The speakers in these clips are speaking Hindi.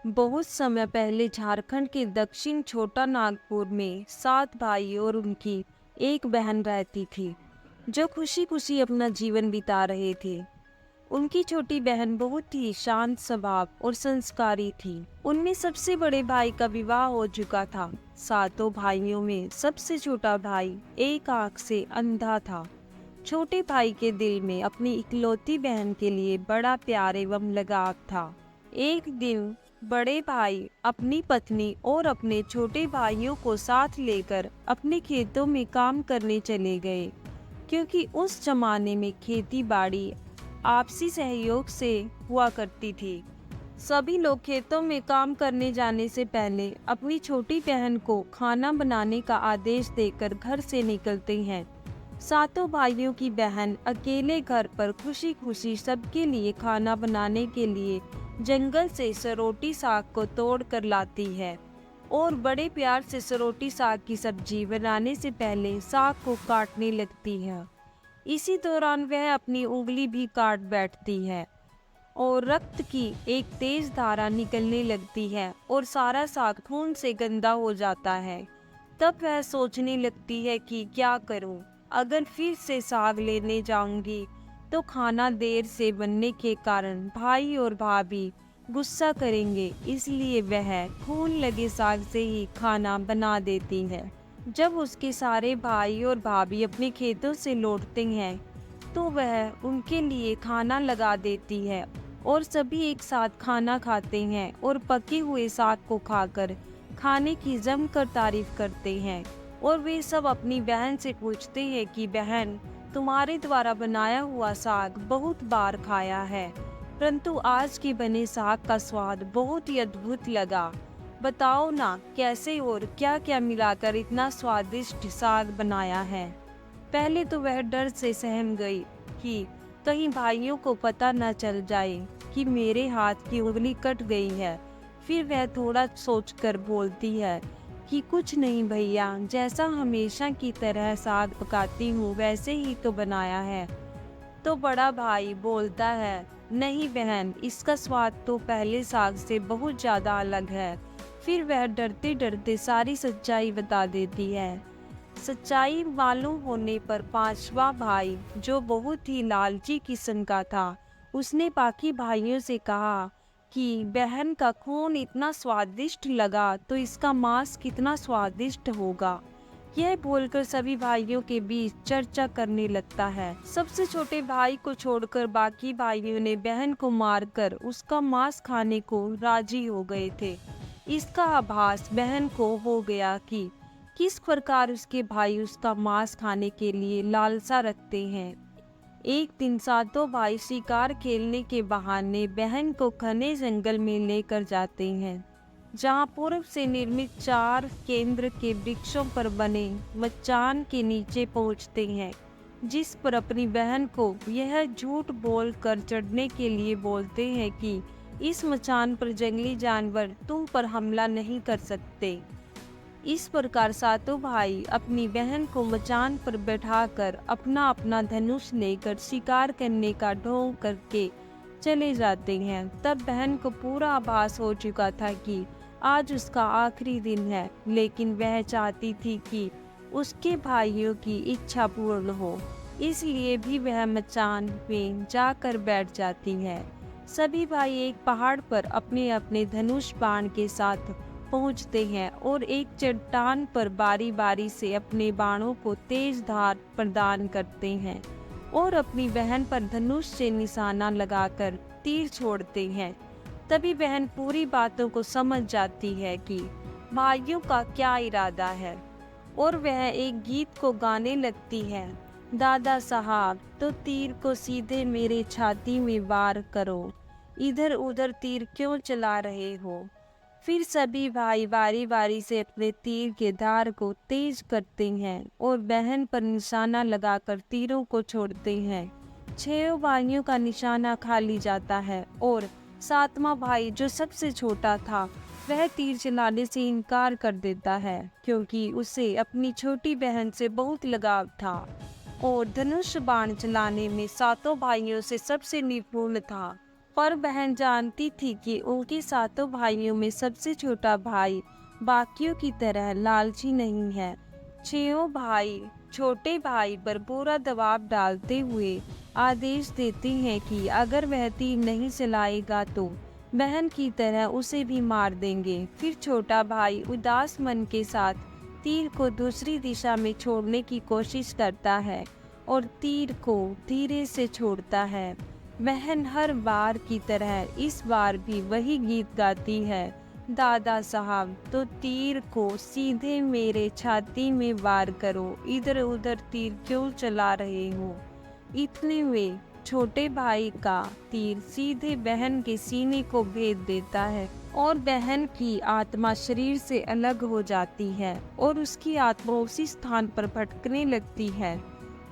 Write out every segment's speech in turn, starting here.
बहुत समय पहले झारखंड के दक्षिण छोटा नागपुर में 7 भाई और उनकी एक बहन रहती थी, जो खुशी खुशी अपना जीवन बिता रहे थे। उनकी छोटी बहन बहुत ही शांत स्वभाव और संस्कारी थी। उनमें सबसे बड़े भाई का विवाह हो चुका था। सातों भाइयों में सबसे छोटा भाई एक आंख से अंधा था। छोटे भाई के दिल में अपनी इकलौती बहन के लिए बड़ा प्यार एवं लगाव था। एक दिन बड़े भाई अपनी पत्नी और अपने छोटे भाइयों को साथ लेकर अपने खेतों में काम करने चले गए, क्योंकि उस जमाने में खेती बाड़ी आपसी सहयोग से हुआ करती थी। सभी लोग खेतों में काम करने जाने से पहले अपनी छोटी बहन को खाना बनाने का आदेश देकर घर से निकलते हैं। सातों भाइयों की बहन अकेले घर पर खुशी खुशी सबके लिए खाना बनाने के लिए जंगल से सरोटी साग को तोड़ कर लाती है और बड़े प्यार से सरोटी साग की सब्जी बनाने से पहले साग को काटने लगती है। इसी दौरान वह अपनी उंगली भी काट बैठती है और रक्त की एक तेज धारा निकलने लगती है और सारा साग खून से गंदा हो जाता है। तब वह सोचने लगती है कि क्या करूं? अगर फिर से साग लेने जाऊंगी तो खाना देर से बनने के कारण भाई और भाभी गुस्सा करेंगे, इसलिए वह खून लगे साग से ही खाना बना देती है। जब उसके सारे भाई और भाभी अपने खेतों से लौटते हैं तो वह उनके लिए खाना लगा देती है और सभी एक साथ खाना खाते हैं और पके हुए साग को खाकर खाने की जमकर तारीफ करते हैं। और वे सब अपनी बहन से पूछते हैं कि बहन, तुम्हारे द्वारा बनाया हुआ साग बहुत बार खाया है, परंतु आज के बने साग का स्वाद बहुत ही अद्भुत लगा। बताओ ना, कैसे और क्या क्या मिलाकर इतना स्वादिष्ट साग बनाया है। पहले तो वह डर से सहम गई कि कहीं भाइयों को पता न चल जाए कि मेरे हाथ की उंगली कट गई है। फिर वह थोड़ा सोचकर बोलती है कि कुछ नहीं भैया, जैसा हमेशा की तरह साग पकाती हूँ वैसे ही तो बनाया है। तो बड़ा भाई बोलता है, नहीं बहन, इसका स्वाद तो पहले साग से बहुत ज्यादा अलग है। फिर वह डरते डरते सारी सच्चाई बता देती है। सच्चाई मालूम होने पर पांचवा भाई, जो बहुत ही लालची किस्म का था, उसने बाकी भाइयों से कहा कि बहन का खून इतना स्वादिष्ट लगा तो इसका मांस कितना स्वादिष्ट होगा। यह बोलकर सभी भाइयों के बीच चर्चा करने लगता है। सबसे छोटे भाई को छोड़कर बाकी भाइयों ने बहन को मारकर उसका मांस खाने को राजी हो गए थे। इसका आभास बहन को हो गया कि किस प्रकार उसके भाई उसका मांस खाने के लिए लालसा रखते हैं। एक दिन सातों भाई शिकार खेलने के बहाने बहन को घने जंगल में लेकर जाते हैं, जहां पूर्व से निर्मित 4 केंद्र के वृक्षों पर बने मचान के नीचे पहुंचते हैं, जिस पर अपनी बहन को यह झूठ बोलकर चढ़ने के लिए बोलते हैं कि इस मचान पर जंगली जानवर तुम पर हमला नहीं कर सकते। इस प्रकार सातों भाई अपनी बहन को मचान पर बैठाकर अपना अपना धनुष लेकर शिकार करने का ढोंग करके चले जाते हैं। तब बहन को पूरा आभास हो चुका था कि आज उसका आखिरी दिन है, लेकिन वह चाहती थी कि उसके भाइयों की इच्छा पूर्ण हो, इसलिए भी वह मचान में जाकर बैठ जाती है। सभी भाई एक पहाड़ पर अपने अपने धनुष बाण के साथ पहुंचते हैं और एक चट्टान पर बारी बारी से अपने बाणों को तेज धार प्रदान करते हैं और अपनी बहन पर धनुष से निशाना लगाकर तीर छोड़ते हैं। तभी बहन पूरी बातों को समझ जाती है कि भाइयों का क्या इरादा है और वह एक गीत को गाने लगती है। दादा साहब, तो तीर को सीधे मेरे छाती में वार करो, इधर उधर तीर क्यों चला रहे हो। फिर सभी भाई बारी बारी से अपने तीर के धार को तेज करते हैं और बहन पर निशाना लगाकर तीरों को छोड़ते हैं। 6 भाइयों का निशाना खाली जाता है और 7वां भाई, जो सबसे छोटा था, वह तीर चलाने से इनकार कर देता है, क्योंकि उसे अपनी छोटी बहन से बहुत लगाव था और धनुष बाण चलाने में सातों भाइयों से सबसे निपुण था। पर बहन जानती थी कि उनके सातों भाइयों में सबसे छोटा भाई बाकियों की तरह लालची नहीं है। छयों भाई छोटे भाई पर पूरा दबाव डालते हुए आदेश देते हैं कि अगर वह तीर नहीं चलाएगा तो बहन की तरह उसे भी मार देंगे। फिर छोटा भाई उदास मन के साथ तीर को दूसरी दिशा में छोड़ने की कोशिश करता है और तीर को धीरे से छोड़ता है। बहन हर बार की तरह इस बार भी वही गीत गाती है, दादा साहब तो तीर को सीधे मेरे छाती में वार करो, इधर उधर तीर क्यों चला रहे हो। इतने में छोटे भाई का तीर सीधे बहन के सीने को भेद देता है और बहन की आत्मा शरीर से अलग हो जाती है और उसकी आत्मा उसी स्थान पर भटकने लगती है।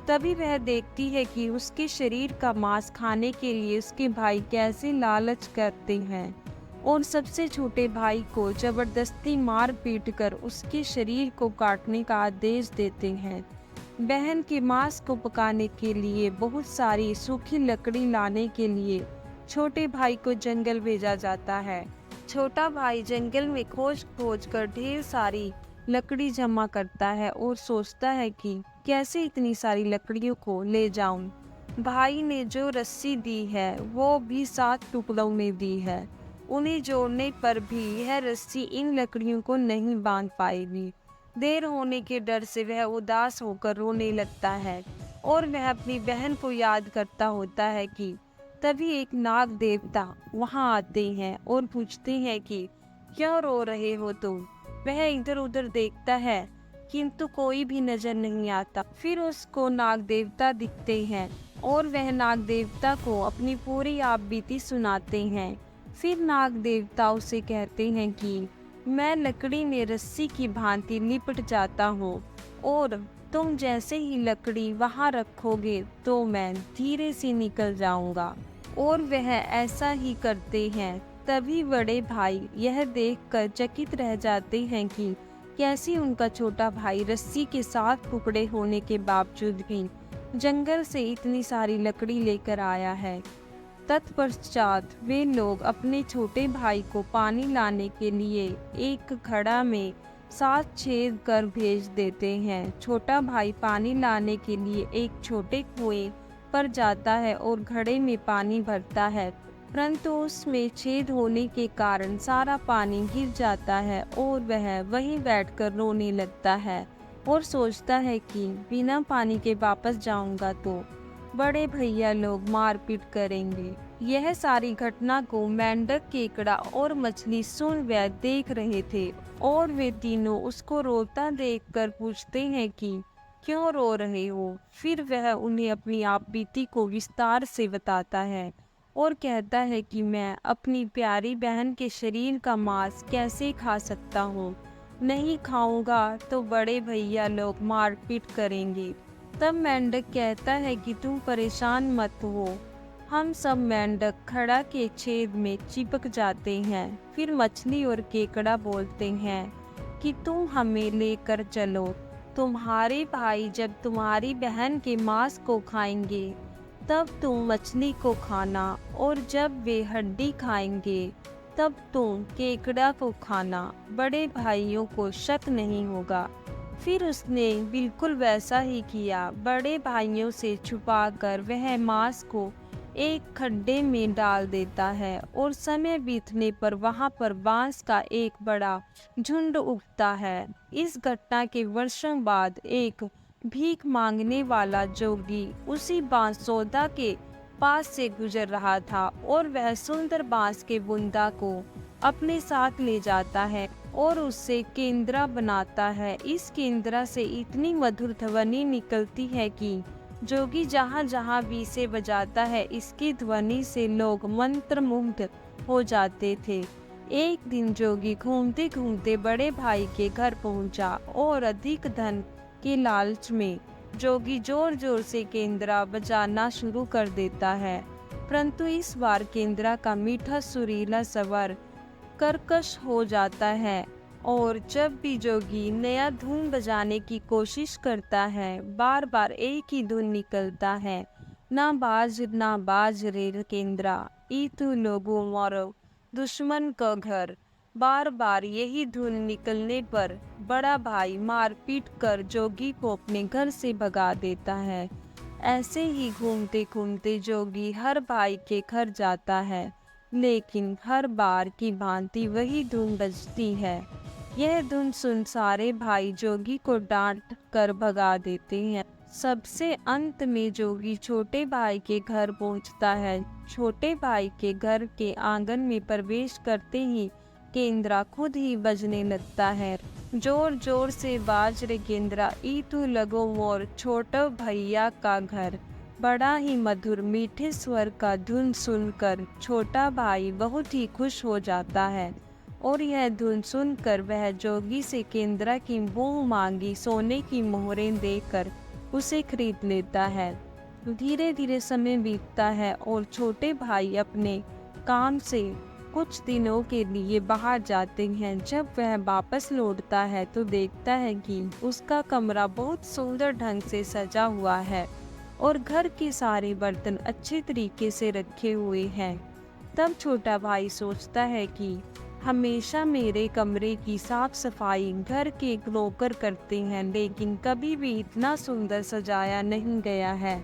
तभी वह देखती है कि उसके शरीर का मांस खाने के लिए उसके भाई कैसे लालच करते हैं और सबसे छोटे भाई को जबरदस्ती मार पीट कर उसके शरीर को काटने का आदेश देते हैं। बहन के मांस को पकाने के लिए बहुत सारी सूखी लकड़ी लाने के लिए छोटे भाई को जंगल भेजा जाता है। छोटा भाई जंगल में खोज खोज कर ढेर सारी लकड़ी जमा करता है और सोचता है कि कैसे इतनी सारी लकड़ियों को ले जाऊं। भाई ने जो रस्सी दी है वो भी 7 टुकड़ों में दी है। उन्हें जोड़ने पर भी यह रस्सी इन लकड़ियों को नहीं बांध पाएगी। देर होने के डर से वह उदास होकर रोने लगता है और वह अपनी बहन को याद करता होता है कि तभी एक नाग देवता वहां आते हैं और पूछते हैं कि क्यों रो रहे हो तुम। वह इधर उधर देखता है किंतु कोई भी नजर नहीं आता। फिर उसको नाग देवता दिखते हैं और वह नाग देवता को अपनी पूरी आपबीती सुनाते हैं। फिर नाग देवता उसे कहते हैं कि मैं लकड़ी में रस्सी की भांति लिपट जाता हूँ और तुम जैसे ही लकड़ी वहाँ रखोगे तो मैं धीरे से निकल जाऊंगा। और वह ऐसा ही करते हैं। तभी बड़े भाई यह देखकर चकित रह जाते हैं कि कैसे उनका छोटा भाई रस्सी के 7 टुकड़े होने के बावजूद भी जंगल से इतनी सारी लकड़ी लेकर आया है। तत्पश्चात वे लोग अपने छोटे भाई को पानी लाने के लिए एक घड़ा में 7 छेद कर भेज देते हैं। छोटा भाई पानी लाने के लिए एक छोटे कुएं पर जाता है और घड़े में पानी भरता है, परंतु उसमें छेद होने के कारण सारा पानी गिर जाता है और वह वहीं बैठकर रोने लगता है और सोचता है कि बिना पानी के वापस जाऊंगा तो बड़े भैया लोग मारपीट करेंगे। यह सारी घटना को मेंढक, केकड़ा और मछली सुन व देख रहे थे और वे तीनों उसको रोता देखकर पूछते हैं कि क्यों रो रहे हो। फिर वह उन्हें अपनी आपबीती को विस्तार से बताता है और कहता है कि मैं अपनी प्यारी बहन के शरीर का मांस कैसे खा सकता हूँ, नहीं खाऊंगा तो बड़े भैया लोग मारपीट करेंगे। तब मेंढक कहता है कि तुम परेशान मत हो, हम सब मेंढक खड़ा के छेद में चिपक जाते हैं। फिर मछली और केकड़ा बोलते हैं कि तुम हमें लेकर चलो, तुम्हारे भाई जब तुम्हारी बहन के मांस को खाएंगे तब तुम मछली को खाना और जब वे हड्डी खाएंगे तब तुम केकड़ा को खाना, बड़े भाइयों को शक नहीं होगा। फिर उसने बिल्कुल वैसा ही किया। बड़े भाइयों से छुपाकर वह मांस को एक खड्डे में डाल देता है और समय बीतने पर वहां पर बांस का एक बड़ा झुंड उगता है। इस घटना के वर्षों बाद एक भीख मांगने वाला जोगी उसी बांसौदा के पास से गुजर रहा था और वह सुंदर बांस के बुंदा को अपने साथ ले जाता है और उससे केंद्रा बनाता है। इस केंद्रा से इतनी मधुर ध्वनि निकलती है कि जोगी जहाँ जहाँ भी इसे बजाता है इसकी ध्वनि से लोग मंत्रमुग्ध हो जाते थे। एक दिन जोगी घूमते घूमते बड़े भाई के घर पहुंचा और अधिक धन के लालच में जोगी जोर जोर से केंद्रा बजाना शुरू कर देता है, परंतु इस बार केंद्रा का मीठा सुरीला स्वर कर्कश हो जाता है और जब भी जोगी नया धुन बजाने की कोशिश करता है बार बार एक ही धुन निकलता है, ना बाज रे केंद्रा। ई तू लोगों मारो दुश्मन का घर। बार बार यही धुन निकलने पर बड़ा भाई मारपीट कर जोगी को अपने घर से भगा देता है। ऐसे ही घूमते घूमते जोगी हर भाई के घर जाता है, लेकिन हर बार की भांति वही धुन बजती है। यह धुन सुन सारे भाई जोगी को डांट कर भगा देते हैं। सबसे अंत में जोगी छोटे भाई के घर पहुंचता है। छोटे भाई के घर के आंगन में प्रवेश करते ही केंद्रा खुद ही बजने लगता है। जोर जोर से बाज रे केंद्रा, ई तू लगो मोर छोटा भैया का घर। बड़ा ही मधुर मीठे स्वर का धुन सुनकर छोटा भाई बहुत ही खुश हो जाता है और यह धुन सुनकर वह जोगी से केंद्रा की मुंह मांगी सोने की मोहरें देकर उसे खरीद लेता है। धीरे धीरे समय बीतता है और छोटे भाई अपने काम से कुछ दिनों के लिए बाहर जाते हैं। जब वह वापस लौटता है तो देखता है कि उसका कमरा बहुत सुंदर ढंग से सजा हुआ है और घर के सारे बर्तन अच्छे तरीके से रखे हुए हैं। तब छोटा भाई सोचता है कि हमेशा मेरे कमरे की साफ सफाई घर के नौकर करते हैं, लेकिन कभी भी इतना सुंदर सजाया नहीं गया है।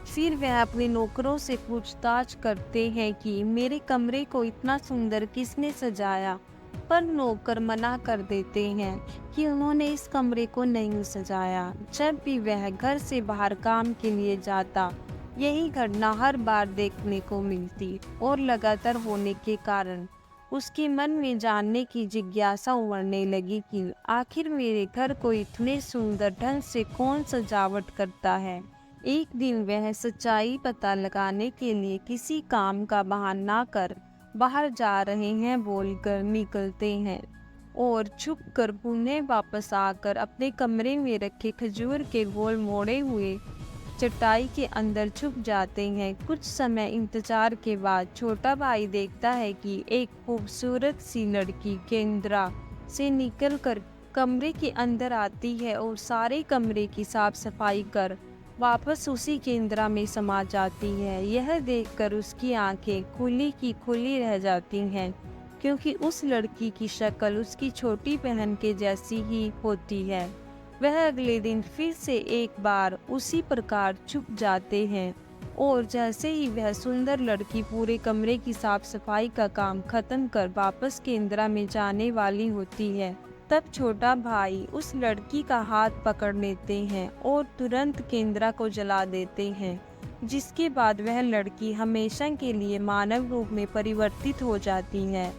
फिर वह अपने नौकरों से पूछताछ करते हैं कि मेरे कमरे को इतना सुंदर किसने सजाया, पर नौकर मना कर देते हैं कि उन्होंने इस कमरे को नहीं सजाया। जब भी वह घर से बाहर काम के लिए जाता, यही घटना हर बार देखने को मिलती और लगातार होने के कारण उसके मन में जानने की जिज्ञासा उमड़ने लगी कि आखिर मेरे घर को इतने सुंदर ढंग से कौन सजावट करता है। एक दिन वह सच्चाई पता लगाने के लिए किसी काम का बहाना कर बाहर जा रहे हैं बोलकर निकलते हैं और छुप कर पुनः वापस आकर अपने कमरे में रखे खजूर के गोल मोड़े हुए चटाई के अंदर छुप जाते हैं। कुछ समय इंतजार के बाद छोटा भाई देखता है कि एक खूबसूरत सी लड़की केंद्रा से निकलकर कमरे के अंदर आती है और सारे कमरे की साफ सफाई कर वापस उसी केंद्रा में समा जाती है। यह देखकर उसकी आंखें खुली की खुली रह जाती हैं, क्योंकि उस लड़की की शक्ल उसकी छोटी बहन के जैसी ही होती है। वह अगले दिन फिर से एक बार उसी प्रकार छुप जाते हैं और जैसे ही वह सुंदर लड़की पूरे कमरे की साफ सफाई का काम खत्म कर वापस केंद्रा में जाने वाली होती है, तब छोटा भाई उस लड़की का हाथ पकड़ लेते हैं और तुरंत केंद्रा को जला देते हैं, जिसके बाद वह लड़की हमेशा के लिए मानव रूप में परिवर्तित हो जाती है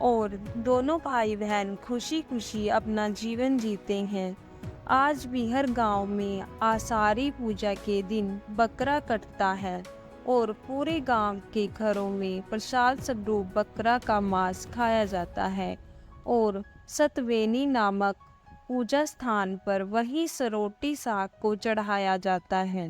और दोनों भाई बहन खुशी खुशी अपना जीवन जीते हैं। आज भी हर गांव में आषाढ़ी पूजा के दिन बकरा कटता है और पूरे गांव के घरों में प्रसाद स्वरूप बकरा का मांस खाया जाता है और सतवेनी नामक पूजा स्थान पर वही सरोटी साग को चढ़ाया जाता है।